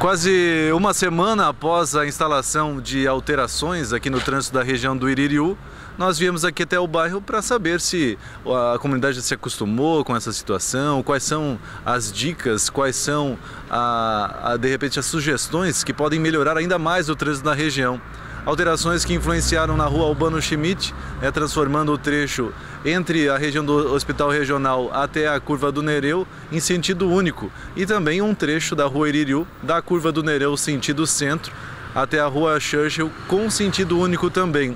Quase uma semana após a instalação de alterações aqui no trânsito da região do Iririú, nós viemos aqui até o bairro para saber se a comunidade se acostumou com essa situação, quais são as dicas, quais são, de repente, as sugestões que podem melhorar ainda mais o trânsito na região. Alterações que influenciaram na rua Albano Schmidt, transformando o trecho entre a região do Hospital Regional até a Curva do Nereu em sentido único, e também um trecho da rua Iririú, da Curva do Nereu sentido centro até a rua Churchill com sentido único também.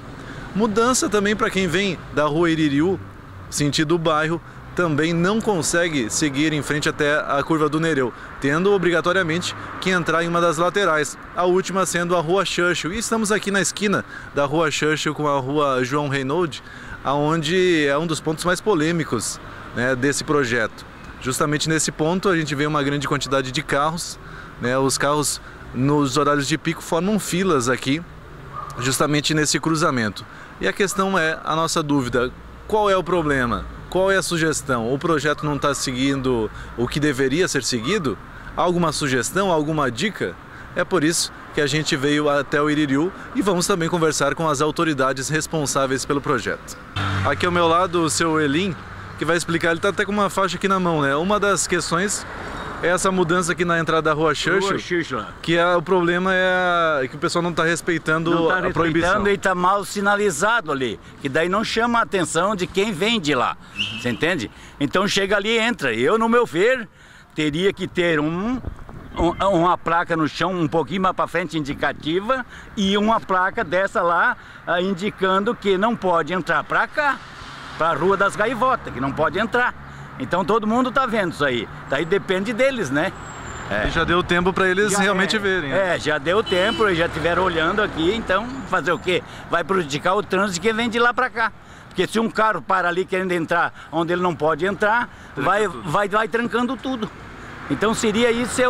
Mudança também para quem vem da rua Iririú, sentido bairro, também não consegue seguir em frente até a Curva do Nereu, tendo obrigatoriamente que entrar em uma das laterais, a última sendo a Rua Churchill. E estamos aqui na esquina da Rua Churchill com a Rua João Reynolds, onde é um dos pontos mais polêmicos, né, desse projeto. Justamente nesse ponto a gente vê uma grande quantidade de carros, né, os carros nos horários de pico formam filas aqui, justamente nesse cruzamento. E a questão é, a nossa dúvida, qual é o problema? Qual é a sugestão? O projeto não está seguindo o que deveria ser seguido? Alguma sugestão, alguma dica? É por isso que a gente veio até o Iririú e vamos também conversar com as autoridades responsáveis pelo projeto. Aqui ao meu lado o seu Elim, que vai explicar, ele está até com uma faixa aqui na mão, né? Uma das questões é essa mudança aqui na entrada da Rua Churchill, que o problema é que o pessoal não está respeitando a proibição. E está mal sinalizado ali, que daí não chama a atenção de quem vem de lá, você entende? Então chega ali e entra. Eu, no meu ver, teria que ter uma placa no chão um pouquinho mais para frente indicativa e uma placa dessa lá indicando que não pode entrar para cá, para a Rua das Gaivotas, que não pode entrar. Então todo mundo tá vendo isso aí. Daí depende deles, né? E já deu tempo para eles realmente verem. Né? Já deu tempo, eles já estiveram olhando aqui, então fazer o quê? Vai prejudicar o trânsito de quem vem de lá para cá. Porque se um carro para ali querendo entrar onde ele não pode entrar, vai trancando tudo. Então seria isso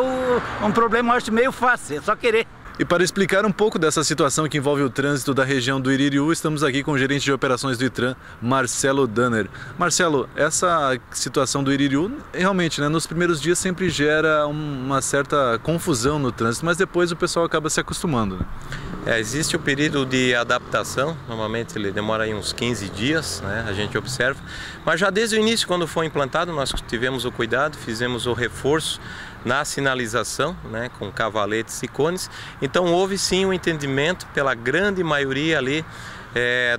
um problema, eu acho, meio fácil, é só querer. E para explicar um pouco dessa situação que envolve o trânsito da região do Iririú, estamos aqui com o gerente de operações do ITRAN, Marcelo Danner. Marcelo, essa situação do Iririú, realmente, né, nos primeiros dias sempre gera uma certa confusão no trânsito, mas depois o pessoal acaba se acostumando, né? Existe o período de adaptação, normalmente ele demora aí uns 15 dias, né, a gente observa, mas já desde o início, quando foi implantado, nós tivemos o cuidado, fizemos o reforço na sinalização, né, com cavaletes e cones. Então houve sim um entendimento pela grande maioria ali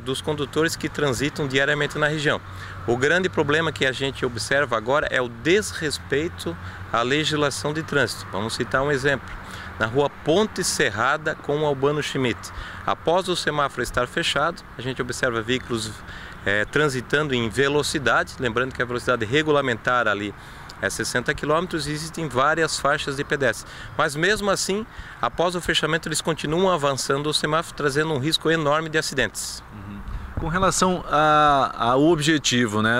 dos condutores que transitam diariamente na região. O grande problema que a gente observa agora é o desrespeito à legislação de trânsito. Vamos citar um exemplo. Na rua Ponte Serrada com o Albano Schmidt. Após o semáforo estar fechado, a gente observa veículos transitando em velocidade, lembrando que a velocidade regulamentar ali é 60 km, existem várias faixas de pedestres. Mas mesmo assim, após o fechamento, eles continuam avançando o semáforo, trazendo um risco enorme de acidentes. Com relação ao objetivo, né?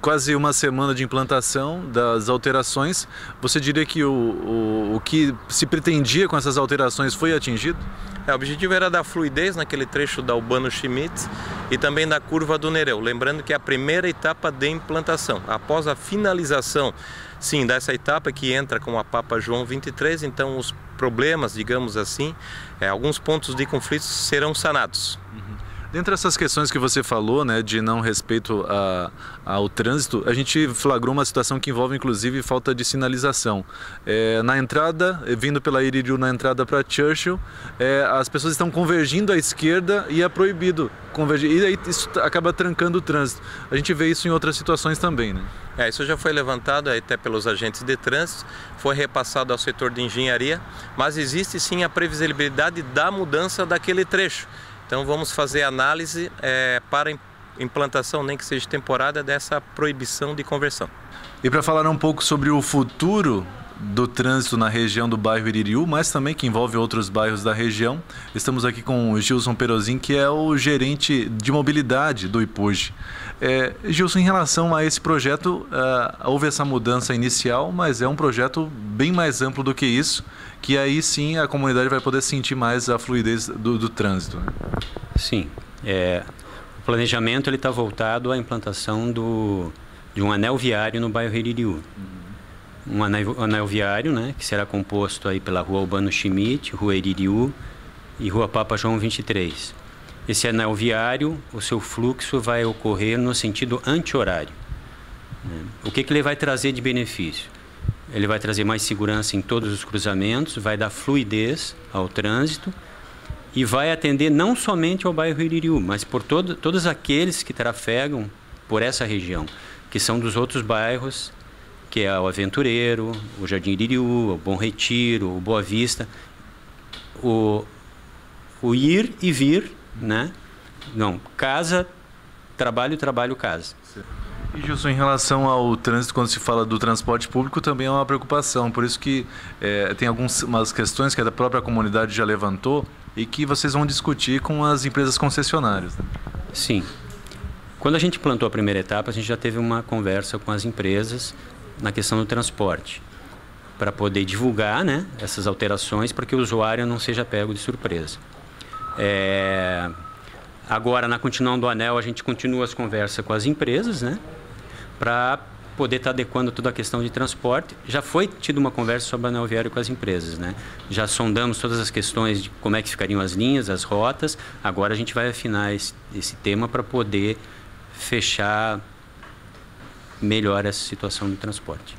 Quase uma semana de implantação das alterações, você diria que o que se pretendia com essas alterações foi atingido? O objetivo era dar fluidez naquele trecho da Albano Schmidt e também da Curva do Nereu, lembrando que é a primeira etapa de implantação. Após a finalização, sim, dessa etapa que entra com a Papa João 23, então os problemas, digamos assim, alguns pontos de conflito serão sanados. Dentre essas questões que você falou, né, de não respeito ao trânsito, a gente flagrou uma situação que envolve inclusive falta de sinalização. Na entrada, vindo pela Iririú na entrada para Churchill, as pessoas estão convergindo à esquerda e é proibido convergir. E aí isso acaba trancando o trânsito. A gente vê isso em outras situações também, né? Isso já foi levantado até pelos agentes de trânsito, foi repassado ao setor de engenharia, mas existe sim a previsibilidade da mudança daquele trecho. Então vamos fazer análise para implantação, nem que seja temporária, dessa proibição de conversão. E para falar um pouco sobre o futuro do trânsito na região do bairro Iririú, mas também que envolve outros bairros da região, estamos aqui com o Gilson Perozin, que é o gerente de mobilidade do IPUJ. Gilson, em relação a esse projeto, houve essa mudança inicial, mas é um projeto bem mais amplo do que isso, que aí sim a comunidade vai poder sentir mais a fluidez do trânsito. Sim, o planejamento está voltado à implantação de um anel viário no bairro Iririú. um anel viário, né, que será composto aí pela Rua Albano Schmidt, Rua Iririú e Rua Papa João 23. Esse anel viário, o seu fluxo vai ocorrer no sentido anti-horário. O que ele vai trazer de benefício? Ele vai trazer mais segurança em todos os cruzamentos, vai dar fluidez ao trânsito e vai atender não somente ao bairro Iririú, mas por todos aqueles que trafegam por essa região, que são dos outros bairros, que é o Aventureiro, o Jardim Iririú, o Bom Retiro, o Boa Vista, o ir e vir, né? Não, casa, trabalho, trabalho, casa. E Gilson, em relação ao trânsito, quando se fala do transporte público, também é uma preocupação. Por isso que tem algumas questões que a própria comunidade já levantou e que vocês vão discutir com as empresas concessionárias. Né? Sim. Quando a gente plantou a primeira etapa, a gente já teve uma conversa com as empresas na questão do transporte, para poder divulgar, né, essas alterações, para que o usuário não seja pego de surpresa. Agora, na continuação do anel, a gente continua as conversas com as empresas, né, para poder estar adequando toda a questão de transporte. Já foi tido uma conversa sobre o anel viário com as empresas, né? Já sondamos todas as questões de como é que ficariam as linhas, as rotas. Agora a gente vai afinar esse tema para poder fechar melhor essa situação do transporte.